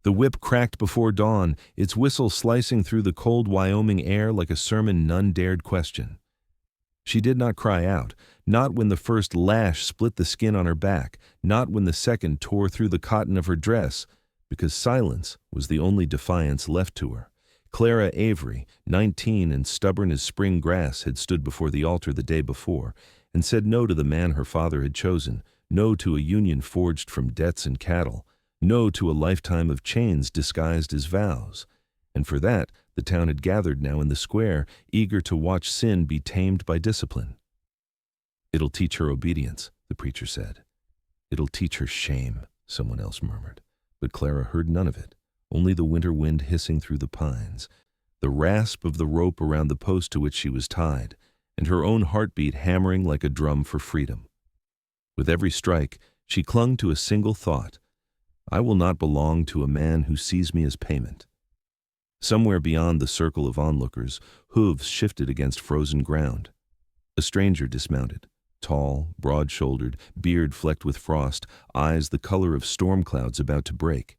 The whip cracked before dawn, its whistle slicing through the cold Wyoming air like a sermon none dared question. She did not cry out, not when the first lash split the skin on her back, not when the second tore through the cotton of her dress, because silence was the only defiance left to her. Clara Avery, 19 and stubborn as spring grass, had stood before the altar the day before and said no to the man her father had chosen, no to a union forged from debts and cattle, no to a lifetime of chains disguised as vows. And for that, the town had gathered now in the square, eager to watch sin be tamed by discipline. "It'll teach her obedience," the preacher said. "It'll teach her shame," someone else murmured. But Clara heard none of it, only the winter wind hissing through the pines, the rasp of the rope around the post to which she was tied, and her own heartbeat hammering like a drum for freedom. With every strike, she clung to a single thought: I will not belong to a man who sees me as payment. Somewhere beyond the circle of onlookers, hooves shifted against frozen ground. A stranger dismounted, tall, broad-shouldered, beard flecked with frost, eyes the color of storm clouds about to break.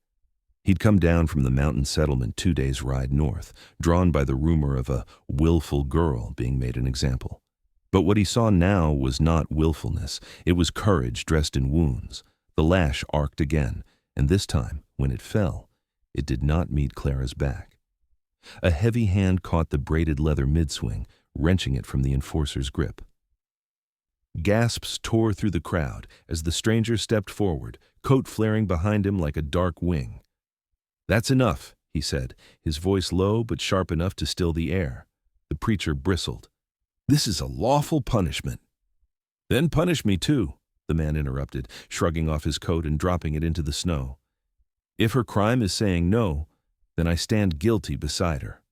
He'd come down from the mountain settlement 2 days' ride north, drawn by the rumor of a willful girl being made an example. But what he saw now was not willfulness, it was courage dressed in wounds. The lash arced again, and this time, when it fell, it did not meet Clara's back. A heavy hand caught the braided leather mid-swing, wrenching it from the enforcer's grip. Gasps tore through the crowd as the stranger stepped forward, coat flaring behind him like a dark wing. "That's enough," he said, his voice low but sharp enough to still the air. The preacher bristled. "This is a lawful punishment." "Then punish me too," the man interrupted, shrugging off his coat and dropping it into the snow. "If her crime is saying no, then I stand guilty beside her."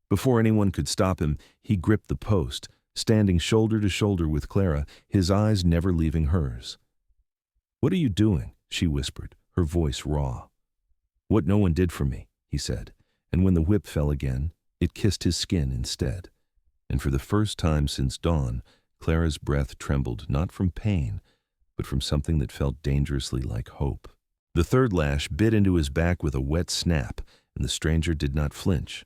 Before anyone could stop him, he gripped the post, standing shoulder to shoulder with Clara, his eyes never leaving hers. "What are you doing?" she whispered, her voice raw. "What no one did for me," he said, and when the whip fell again, it kissed his skin instead. And for the first time since dawn, Clara's breath trembled not from pain, but from something that felt dangerously like hope. The third lash bit into his back with a wet snap, and the stranger did not flinch.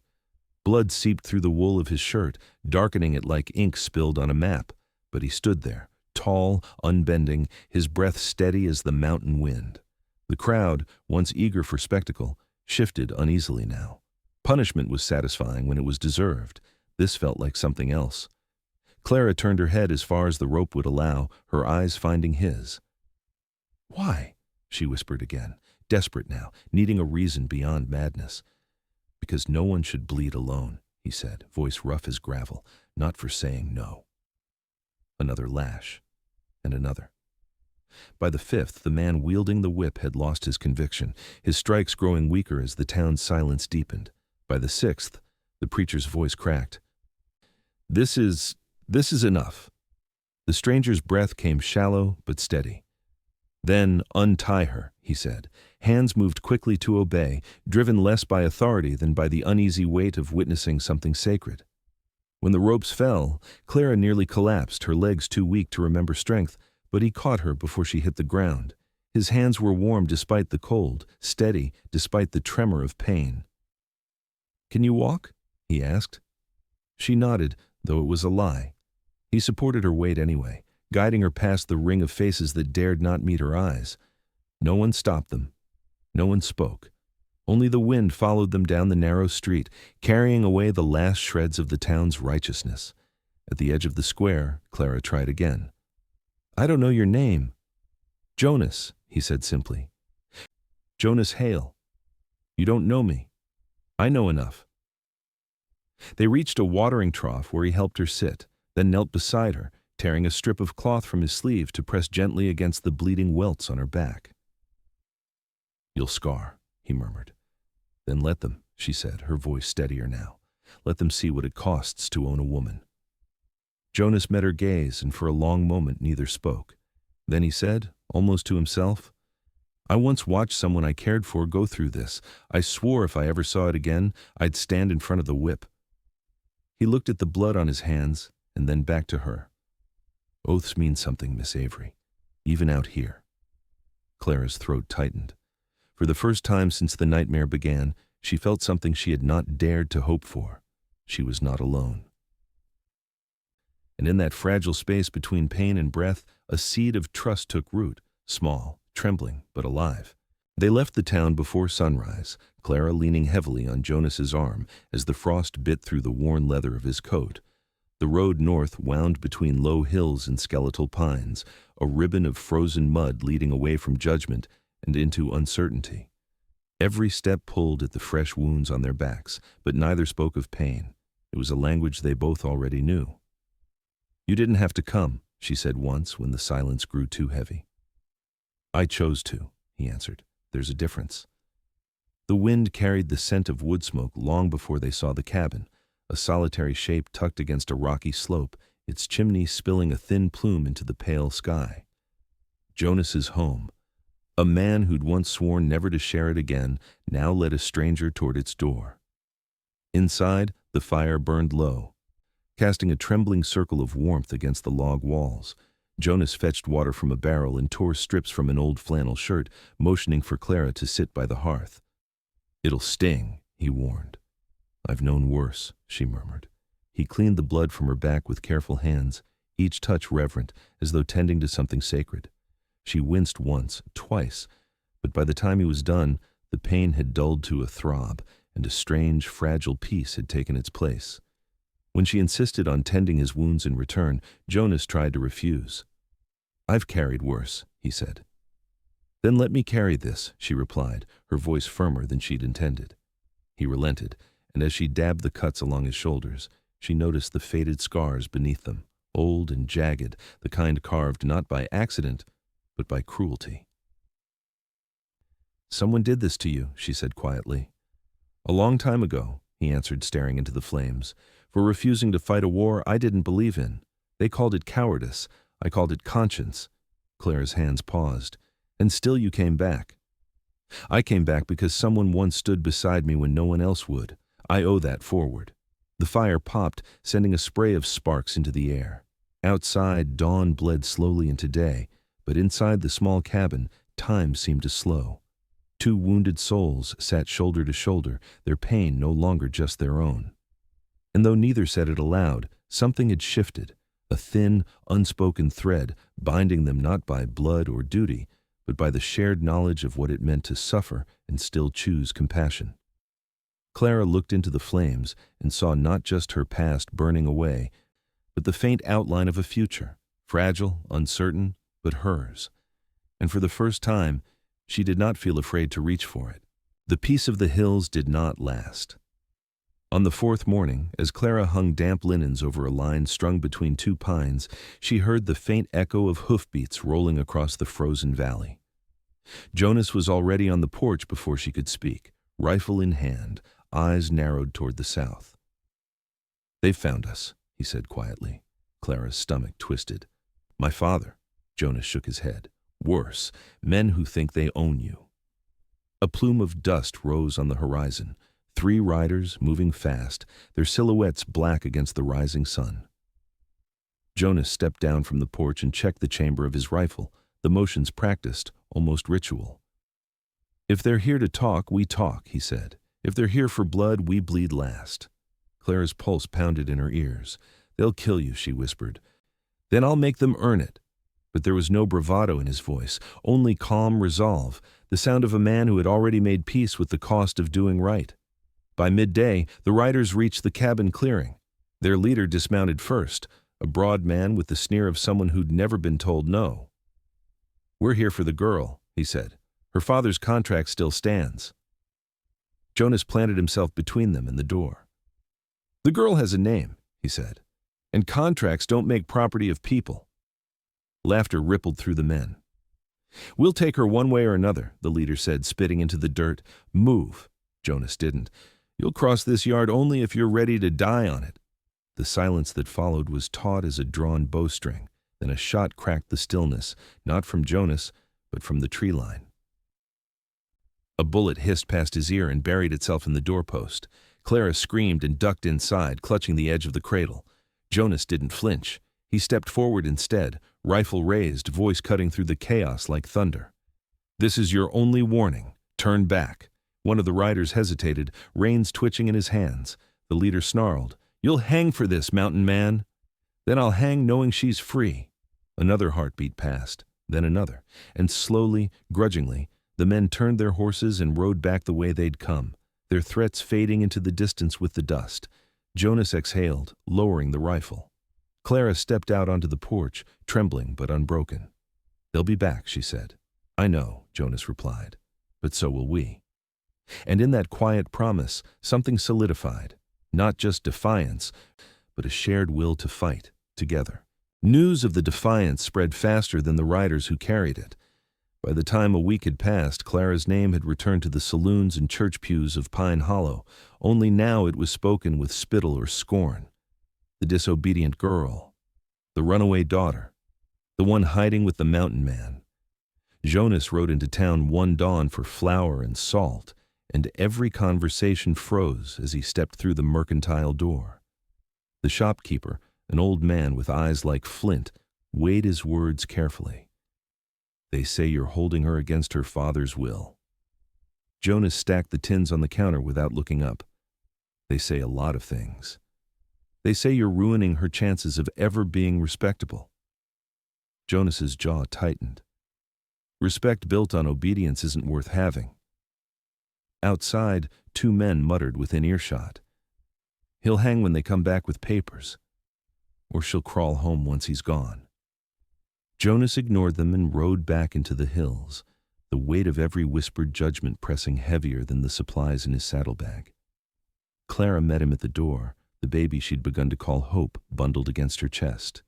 Blood seeped through the wool of his shirt, darkening it like ink spilled on a map, but he stood there, tall, unbending, his breath steady as the mountain wind. The crowd, once eager for spectacle, shifted uneasily now. Punishment was satisfying when it was deserved. This felt like something else. Clara turned her head as far as the rope would allow, her eyes finding his. "Why?" she whispered again, desperate now, needing a reason beyond madness. "Because no one should bleed alone," he said, voice rough as gravel, not for saying no. Another lash, and another. By the fifth, the man wielding the whip had lost his conviction, his strikes growing weaker as the town's silence deepened. By the sixth, the preacher's voice cracked. This is enough." The stranger's breath came shallow but steady. "Then untie her," he said. Hands moved quickly to obey, driven less by authority than by the uneasy weight of witnessing something sacred. When the ropes fell, Clara nearly collapsed, her legs too weak to remember strength, but he caught her before she hit the ground. His hands were warm despite the cold, steady despite the tremor of pain. "Can you walk?" he asked. She nodded, though it was a lie. He supported her weight anyway, guiding her past the ring of faces that dared not meet her eyes. No one stopped them. No one spoke. Only the wind followed them down the narrow street, carrying away the last shreds of the town's righteousness. At the edge of the square, Clara tried again. "I don't know your name." "Jonas," he said simply. "Jonas Hale. You don't know me. I know enough." They reached a watering trough where he helped her sit, then knelt beside her, tearing a strip of cloth from his sleeve to press gently against the bleeding welts on her back. "You'll scar," he murmured. "Then let them," she said, her voice steadier now. "Let them see what it costs to own a woman." Jonas met her gaze, and for a long moment neither spoke. Then he said, almost to himself, "I once watched someone I cared for go through this. I swore if I ever saw it again, I'd stand in front of the whip." He looked at the blood on his hands, and then back to her. "Oaths mean something, Miss Avery, even out here." Clara's throat tightened. For the first time since the nightmare began, she felt something she had not dared to hope for. She was not alone. And in that fragile space between pain and breath, a seed of trust took root, small, trembling, but alive. They left the town before sunrise, Clara leaning heavily on Jonas's arm as the frost bit through the worn leather of his coat. The road north wound between low hills and skeletal pines, a ribbon of frozen mud leading away from judgment and into uncertainty. Every step pulled at the fresh wounds on their backs, but neither spoke of pain. It was a language they both already knew. "You didn't have to come," she said once when the silence grew too heavy. "I chose to," he answered. "There's a difference." The wind carried the scent of wood smoke long before they saw the cabin, a solitary shape tucked against a rocky slope, its chimney spilling a thin plume into the pale sky. Jonas's home. A man who'd once sworn never to share it again now led a stranger toward its door. Inside, the fire burned low, casting a trembling circle of warmth against the log walls. Jonas fetched water from a barrel and tore strips from an old flannel shirt, motioning for Clara to sit by the hearth. "It'll sting," he warned. "I've known worse," she murmured. He cleaned the blood from her back with careful hands, each touch reverent, as though tending to something sacred. She winced once, twice, but by the time he was done, the pain had dulled to a throb, and a strange, fragile peace had taken its place. When she insisted on tending his wounds in return, Jonas tried to refuse. "I've carried worse," he said. "Then let me carry this," she replied, her voice firmer than she'd intended. He relented, and as she dabbed the cuts along his shoulders, she noticed the faded scars beneath them, old and jagged, the kind carved not by accident, but by cruelty. "Someone did this to you," she said quietly. "A long time ago," he answered, staring into the flames. "For refusing to fight a war I didn't believe in. They called it cowardice. I called it conscience." Clara's hands paused. "And still you came back." "I came back because someone once stood beside me when no one else would. I owe that forward." The fire popped, sending a spray of sparks into the air. Outside, dawn bled slowly into day, but inside the small cabin, time seemed to slow. Two wounded souls sat shoulder to shoulder, their pain no longer just their own. And though neither said it aloud, something had shifted, a thin, unspoken thread binding them not by blood or duty, but by the shared knowledge of what it meant to suffer and still choose compassion. Clara looked into the flames and saw not just her past burning away, but the faint outline of a future, fragile, uncertain, but hers. And for the first time, she did not feel afraid to reach for it. The peace of the hills did not last. On the fourth morning, as Clara hung damp linens over a line strung between two pines, she heard the faint echo of hoofbeats rolling across the frozen valley. Jonas was already on the porch before she could speak, rifle in hand, eyes narrowed toward the south. "They've found us," he said quietly. Clara's stomach twisted. "My father." Jonas shook his head. "Worse, men who think they own you." A plume of dust rose on the horizon. 3 riders, moving fast, their silhouettes black against the rising sun. Jonas stepped down from the porch and checked the chamber of his rifle, the motions practiced, almost ritual. "If they're here to talk, we talk," he said. "If they're here for blood, we bleed last." Clara's pulse pounded in her ears. "They'll kill you," she whispered. "Then I'll make them earn it." But there was no bravado in his voice, only calm resolve, the sound of a man who had already made peace with the cost of doing right. By midday, the riders reached the cabin clearing. Their leader dismounted first, a broad man with the sneer of someone who'd never been told no. "We're here for the girl," he said. "Her father's contract still stands." Jonas planted himself between them and the door. "The girl has a name," he said, "and contracts don't make property of people." Laughter rippled through the men. "We'll take her one way or another," the leader said, spitting into the dirt. "Move." Jonas didn't. "You'll cross this yard only if you're ready to die on it." The silence that followed was taut as a drawn bowstring. Then a shot cracked the stillness, not from Jonas, but from the tree line. A bullet hissed past his ear and buried itself in the doorpost. Clara screamed and ducked inside, clutching the edge of the cradle. Jonas didn't flinch. He stepped forward instead, rifle raised, voice cutting through the chaos like thunder. "This is your only warning. Turn back. One of the riders hesitated, reins twitching in his hands. The leader snarled, "You'll hang for this, mountain man." "Then I'll hang knowing she's free." Another heartbeat passed, then another, and slowly, grudgingly, the men turned their horses and rode back the way they'd come, their threats fading into the distance with the dust. Jonas exhaled, lowering the rifle. Clara stepped out onto the porch, trembling but unbroken. "They'll be back," she said. "I know," Jonas replied, "but so will we." And in that quiet promise, something solidified, not just defiance, but a shared will to fight together. News of the defiance spread faster than the riders who carried it. By the time a week had passed, Clara's name had returned to the saloons and church pews of Pine Hollow, only now it was spoken with spittle or scorn. The disobedient girl, the runaway daughter, the one hiding with the mountain man. Jonas rode into town one dawn for flour and salt, and every conversation froze as he stepped through the mercantile door. The shopkeeper, an old man with eyes like flint, weighed his words carefully. "They say you're holding her against her father's will." Jonas stacked the tins on the counter without looking up. "They say a lot of things. They say you're ruining her chances of ever being respectable." Jonas's jaw tightened. Respect built on obedience isn't worth having. Outside, two men muttered within earshot. "He'll hang when they come back with papers. Or she'll crawl home once he's gone." Jonas ignored them and rode back into the hills, the weight of every whispered judgment pressing heavier than the supplies in his saddlebag. Clara met him at the door, the baby she'd begun to call Hope bundled against her chest.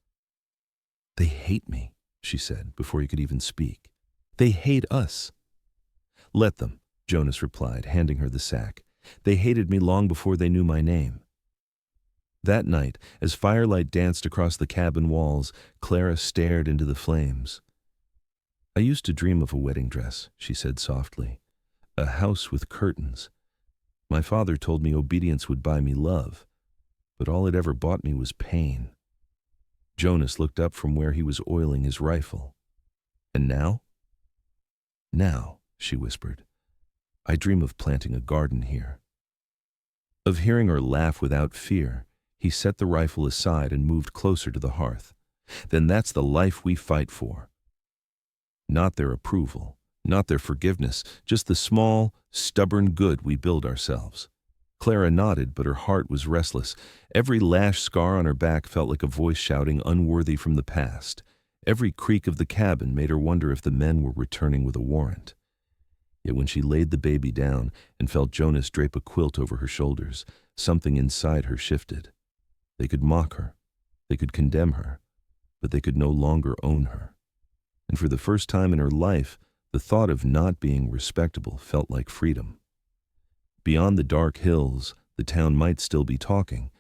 "They hate me," she said before he could even speak. "They hate us." "Let them," Jonas replied, handing her the sack. "They hated me long before they knew my name." That night, as firelight danced across the cabin walls, Clara stared into the flames. "I used to dream of a wedding dress," she said softly. "A house with curtains. My father told me obedience would buy me love, but all it ever bought me was pain." Jonas looked up from where he was oiling his rifle. "And now?" "Now," she whispered, "I dream of planting a garden here." Of hearing her laugh without fear, he set the rifle aside and moved closer to the hearth. "Then that's the life we fight for." Not their approval, not their forgiveness, just the small, stubborn good we build ourselves. Clara nodded, but her heart was restless. Every lash scar on her back felt like a voice shouting unworthy from the past. Every creak of the cabin made her wonder if the men were returning with a warrant. Yet when she laid the baby down and felt Jonas drape a quilt over her shoulders, something inside her shifted. They could mock her, they could condemn her, but they could no longer own her. And for the first time in her life, the thought of not being respectable felt like freedom. Beyond the dark hills, the town might still be talking,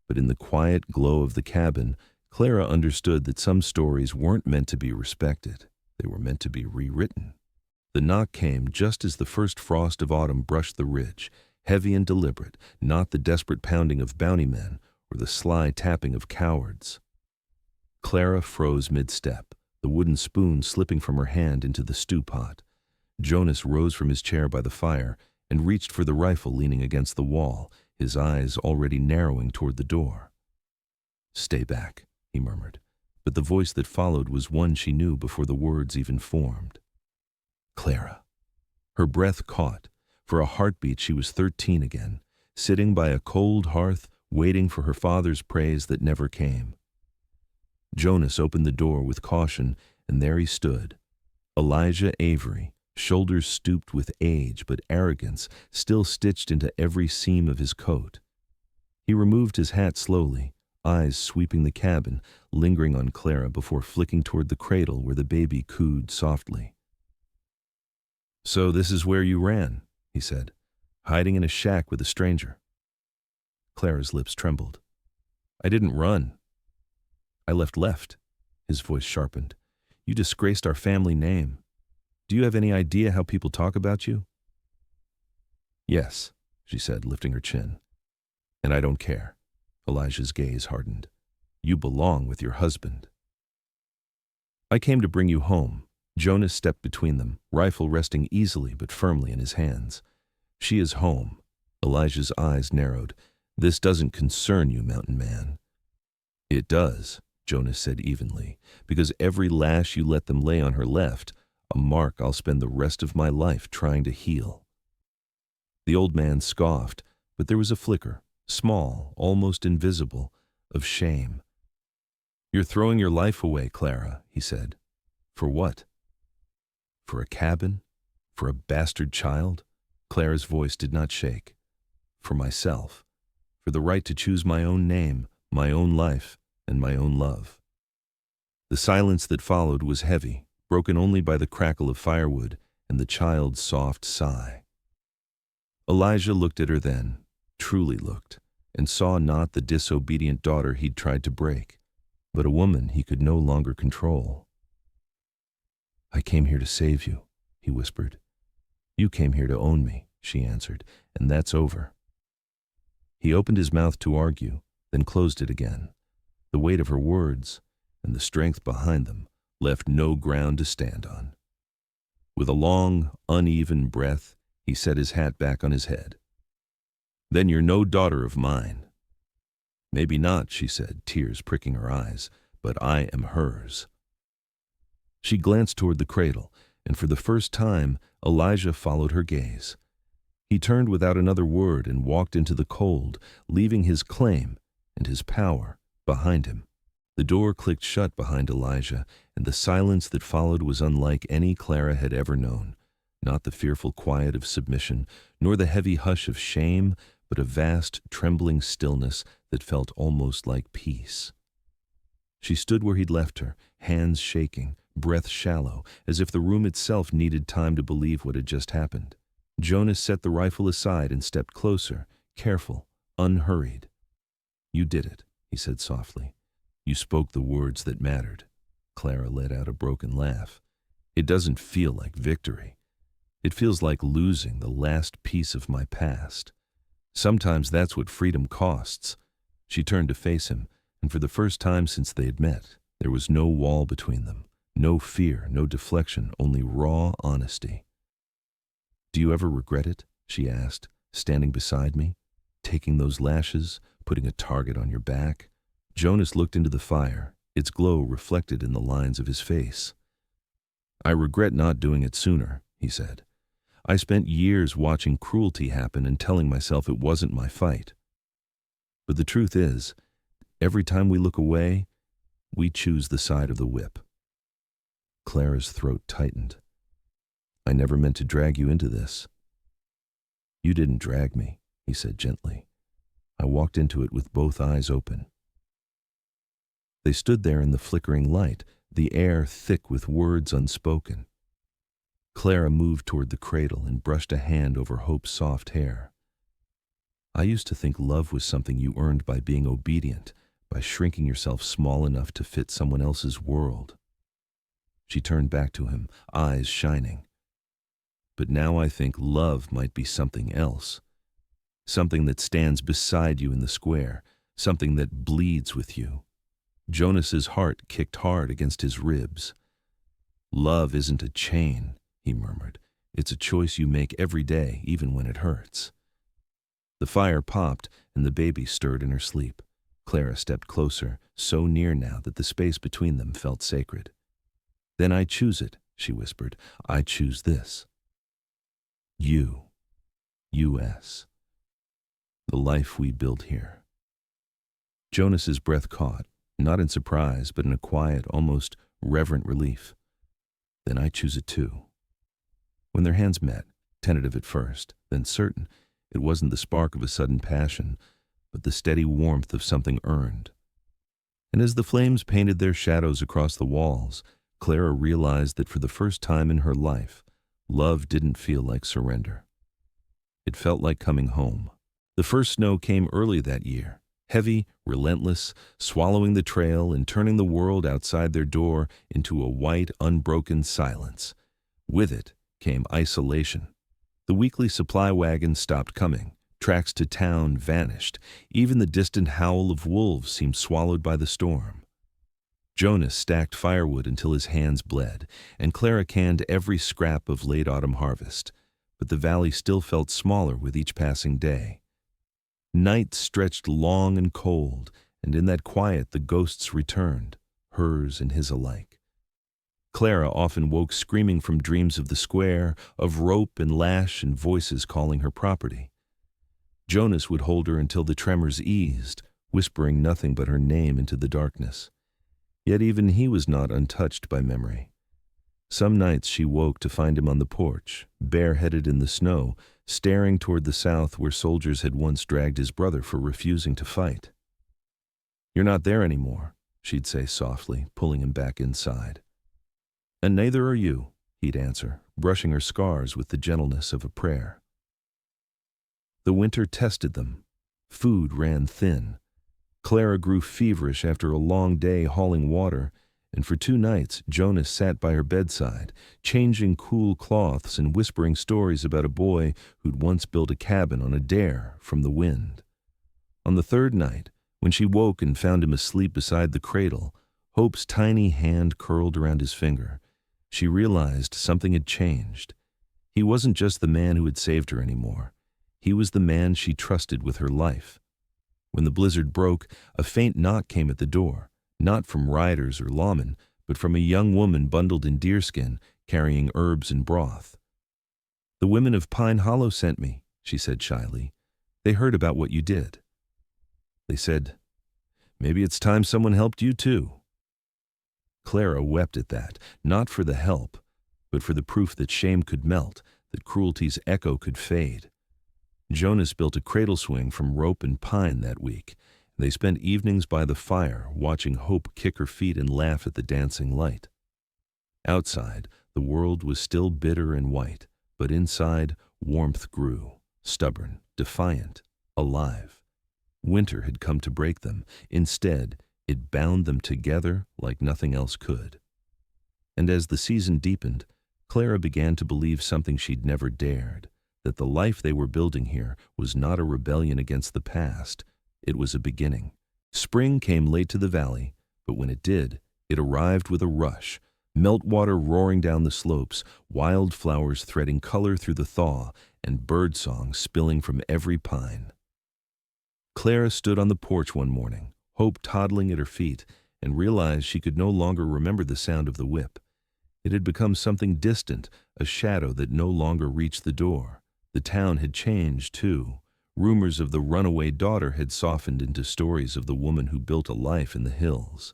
but in the quiet glow of the cabin, Clara understood that some stories weren't meant to be respected. They were meant to be rewritten. The knock came just as the first frost of autumn brushed the ridge, heavy and deliberate, not the desperate pounding of bounty men or the sly tapping of cowards. Clara froze mid-step, the wooden spoon slipping from her hand into the stew pot. Jonas rose from his chair by the fire and reached for the rifle leaning against the wall, his eyes already narrowing toward the door. "Stay back," he murmured, but the voice that followed was one she knew before the words even formed. "Clara." Her breath caught. For a heartbeat she was 13 again, sitting by a cold hearth, waiting for her father's praise that never came. Jonas opened the door with caution, and there he stood, Elijah Avery, shoulders stooped with age but arrogance still stitched into every seam of his coat. He removed his hat slowly, eyes sweeping the cabin, lingering on Clara before flicking toward the cradle where the baby cooed softly. "So this is where you ran," he said, "hiding in a shack with a stranger." Clara's lips trembled. "I didn't run. I left." His voice sharpened. "You disgraced our family name. Do you have any idea how people talk about you?" "Yes," she said, lifting her chin. "And I don't care." Elijah's gaze hardened. "You belong with your husband." "I came to bring you home," Jonas stepped between them, rifle resting easily but firmly in his hands. She is home. Elijah's eyes narrowed. This doesn't concern you, mountain man. It does, Jonas said evenly, because every lash you let them lay on her left, a mark I'll spend the rest of my life trying to heal. The old man scoffed, but there was a flicker, small, almost invisible, of shame. You're throwing your life away, Clara, he said. For what? For a cabin? For a bastard child? Clara's voice did not shake. For myself. For the right to choose my own name, my own life, and my own love. The silence that followed was heavy, broken only by the crackle of firewood and the child's soft sigh. Elijah looked at her then, truly looked, and saw not the disobedient daughter he'd tried to break, but a woman he could no longer control. I came here to save you, he whispered. You came here to own me, she answered, and that's over. He opened his mouth to argue, then closed it again. The weight of her words, and the strength behind them, left no ground to stand on. With a long, uneven breath, he set his hat back on his head. Then you're no daughter of mine. Maybe not, she said, tears pricking her eyes, but I am hers. She glanced toward the cradle, and for the first time, Elijah followed her gaze. He turned without another word and walked into the cold, leaving his claim and his power behind him. The door clicked shut behind Elijah, and the silence that followed was unlike any Clara had ever known. Not the fearful quiet of submission, nor the heavy hush of shame, but a vast, trembling stillness that felt almost like peace. She stood where he'd left her, hands shaking, breath shallow, as if the room itself needed time to believe what had just happened. Jonas set the rifle aside and stepped closer, careful, unhurried. You did it, he said softly. You spoke the words that mattered. Clara let out a broken laugh. It doesn't feel like victory. It feels like losing the last piece of my past. Sometimes that's what freedom costs. She turned to face him, and for the first time since they had met, there was no wall between them, no fear, no deflection, only raw honesty. Do you ever regret it? She asked, standing beside me, taking those lashes, putting a target on your back. Jonas looked into the fire, its glow reflected in the lines of his face. I regret not doing it sooner, he said. I spent years watching cruelty happen and telling myself it wasn't my fight. But the truth is, every time we look away, we choose the side of the whip. Clara's throat tightened. I never meant to drag you into this. You didn't drag me, he said gently. I walked into it with both eyes open. They stood there in the flickering light, the air thick with words unspoken. Clara moved toward the cradle and brushed a hand over Hope's soft hair. I used to think love was something you earned by being obedient, by shrinking yourself small enough to fit someone else's world. She turned back to him, eyes shining. But now I think love might be something else. Something that stands beside you in the square, something that bleeds with you. Jonas's heart kicked hard against his ribs. Love isn't a chain, he murmured. It's a choice you make every day, even when it hurts. The fire popped, and the baby stirred in her sleep. Clara stepped closer, so near now that the space between them felt sacred. Then I choose it, she whispered. I choose this. You. U.S. The life we build here. Jonas's breath caught, not in surprise, but in a quiet, almost reverent relief. Then I choose it too. When their hands met, tentative at first, then certain, it wasn't the spark of a sudden passion, but the steady warmth of something earned. And as the flames painted their shadows across the walls, Clara realized that for the first time in her life, love didn't feel like surrender. It felt like coming home. The first snow came early that year, heavy, relentless, swallowing the trail and turning the world outside their door into a white, unbroken silence. With it came isolation. The weekly supply wagon stopped coming. Tracks to town vanished. Even the distant howl of wolves seemed swallowed by the storm. Jonas stacked firewood until his hands bled, and Clara canned every scrap of late autumn harvest, but the valley still felt smaller with each passing day. Nights stretched long and cold, and in that quiet the ghosts returned, hers and his alike. Clara often woke screaming from dreams of the square, of rope and lash and voices calling her property. Jonas would hold her until the tremors eased, whispering nothing but her name into the darkness. Yet even he was not untouched by memory. Some nights she woke to find him on the porch, bareheaded in the snow, staring toward the south where soldiers had once dragged his brother for refusing to fight. "You're not there anymore," she'd say softly, pulling him back inside. "And neither are you," he'd answer, brushing her scars with the gentleness of a prayer. The winter tested them. Food ran thin. Clara grew feverish after a long day hauling water, and for 2 nights Jonas sat by her bedside, changing cool cloths and whispering stories about a boy who'd once built a cabin on a dare from the wind. On the 3rd night, when she woke and found him asleep beside the cradle, Hope's tiny hand curled around his finger. She realized something had changed. He wasn't just the man who had saved her anymore. He was the man she trusted with her life. When the blizzard broke, a faint knock came at the door, not from riders or lawmen, but from a young woman bundled in deerskin, carrying herbs and broth. "The women of Pine Hollow sent me," she said shyly. "They heard about what you did. They said, maybe it's time someone helped you too." Clara wept at that, not for the help, but for the proof that shame could melt, that cruelty's echo could fade. Jonas built a cradle swing from rope and pine that week. They spent evenings by the fire, watching Hope kick her feet and laugh at the dancing light. Outside, the world was still bitter and white, but inside, warmth grew, stubborn, defiant, alive. Winter had come to break them. Instead, it bound them together like nothing else could. And as the season deepened, Clara began to believe something she'd never dared, that the life they were building here was not a rebellion against the past. It was a beginning. Spring came late to the valley, but when it did, it arrived with a rush, meltwater roaring down the slopes, wildflowers threading color through the thaw, and birdsong spilling from every pine. Clara stood on the porch one morning, Hope toddling at her feet, and realized she could no longer remember the sound of the whip. It had become something distant, a shadow that no longer reached the door. The town had changed, too. Rumors of the runaway daughter had softened into stories of the woman who built a life in the hills.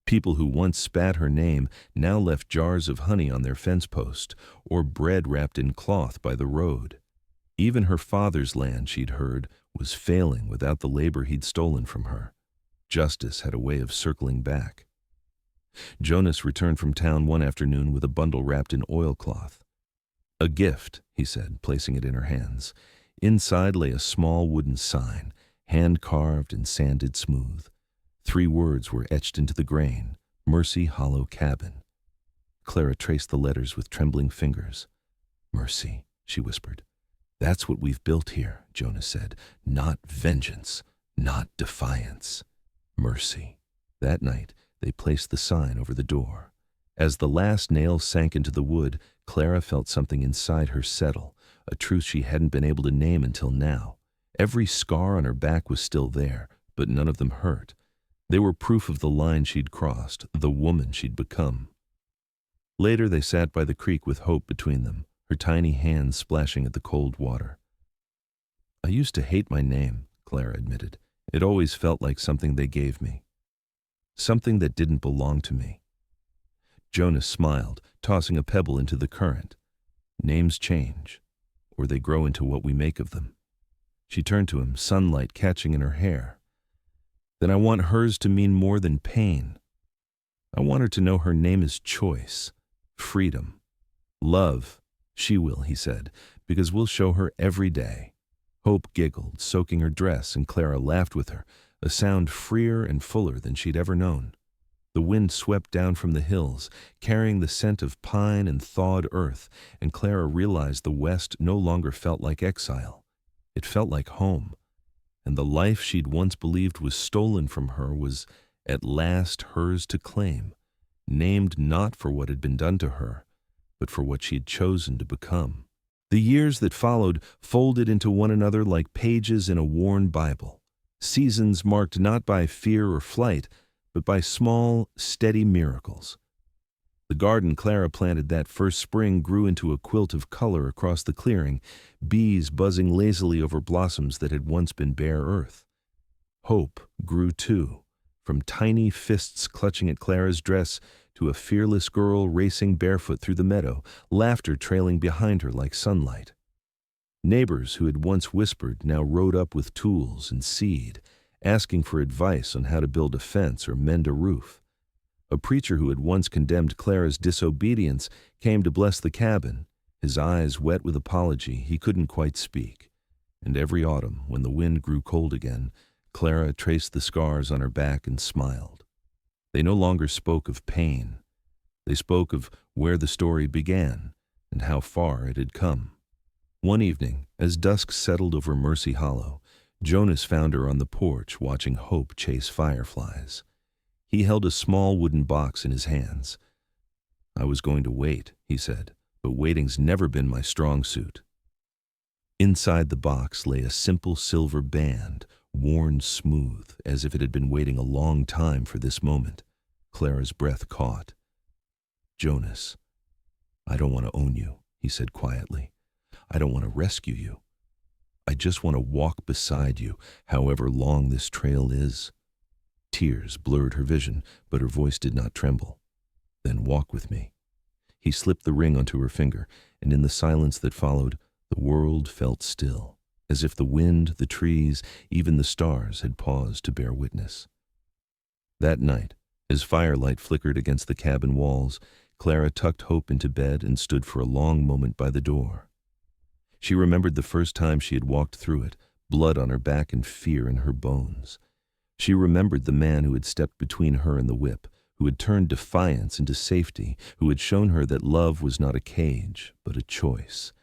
People who once spat her name now left jars of honey on their fence post, or bread wrapped in cloth by the road. Even her father's land, she'd heard, was failing without the labor he'd stolen from her. Justice had a way of circling back. Jonas returned from town one afternoon with a bundle wrapped in oilcloth. "A gift," he said, placing it in her hands. Inside lay a small wooden sign, hand-carved and sanded smooth. 3 words were etched into the grain: Mercy Hollow Cabin. Clara traced the letters with trembling fingers. "Mercy," she whispered. "That's what we've built here," Jonas said. "Not vengeance, not defiance. Mercy." That night, they placed the sign over the door. As the last nail sank into the wood, Clara felt something inside her settle, a truth she hadn't been able to name until now. Every scar on her back was still there, but none of them hurt. They were proof of the line she'd crossed, the woman she'd become. Later they sat by the creek with Hope between them, her tiny hands splashing at the cold water. "I used to hate my name," Clara admitted. "It always felt like something they gave me. Something that didn't belong to me." Jonas smiled, tossing a pebble into the current. "Names change, or they grow into what we make of them." She turned to him, sunlight catching in her hair. "Then I want hers to mean more than pain. I want her to know her name is choice, freedom, love. She will," he said, "because we'll show her every day." Hope giggled, soaking her dress, and Clara laughed with her, a sound freer and fuller than she'd ever known. The wind swept down from the hills, carrying the scent of pine and thawed earth, and Clara realized the West no longer felt like exile. It felt like home, and the life she'd once believed was stolen from her was at last hers to claim, named not for what had been done to her, but for what she had chosen to become. The years that followed folded into one another like pages in a worn Bible, seasons marked not by fear or flight, but by small, steady miracles. The garden Clara planted that first spring grew into a quilt of color across the clearing, bees buzzing lazily over blossoms that had once been bare earth. Hope grew too, from tiny fists clutching at Clara's dress to a fearless girl racing barefoot through the meadow, laughter trailing behind her like sunlight. Neighbors who had once whispered now rode up with tools and seed, asking for advice on how to build a fence or mend a roof. A preacher who had once condemned Clara's disobedience came to bless the cabin, his eyes wet with apology. He couldn't quite speak. And every autumn, when the wind grew cold again, Clara traced the scars on her back and smiled. They no longer spoke of pain. They spoke of where the story began and how far it had come. One evening, as dusk settled over Mercy Hollow, Jonas found her on the porch watching Hope chase fireflies. He held a small wooden box in his hands. "I was going to wait," he said, "but waiting's never been my strong suit." Inside the box lay a simple silver band, worn smooth, as if it had been waiting a long time for this moment. Clara's breath caught. "Jonas, I don't want to own you," he said quietly. "I don't want to rescue you. I just want to walk beside you, however long this trail is." Tears blurred her vision, but her voice did not tremble. "Then walk with me." He slipped the ring onto her finger, and in the silence that followed, the world felt still, as if the wind, the trees, even the stars had paused to bear witness. That night, as firelight flickered against the cabin walls, Clara tucked Hope into bed and stood for a long moment by the door. She remembered the first time she had walked through it, blood on her back and fear in her bones. She remembered the man who had stepped between her and the whip, who had turned defiance into safety, who had shown her that love was not a cage, but a choice.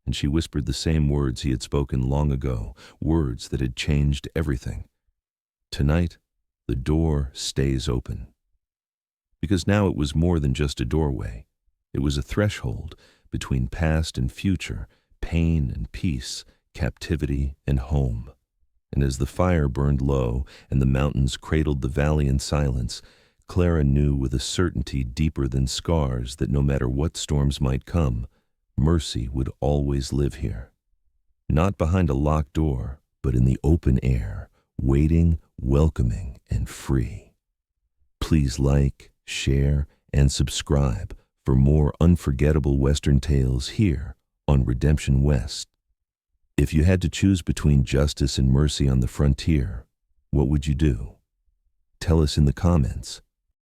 And she whispered the same words he had spoken long ago, words that had changed everything. Tonight, the door stays open. Because now it was more than just a doorway. It was a threshold between past and future, pain and peace, captivity and home. And as the fire burned low and the mountains cradled the valley in silence, Clara knew with a certainty deeper than scars that no matter what storms might come, Mercy would always live here. Not behind a locked door, but in the open air, waiting, welcoming, and free. Please like, share, and subscribe for more unforgettable Western tales here on Redemption West. If you had to choose between justice and mercy on the frontier, what would you do? Tell us in the comments.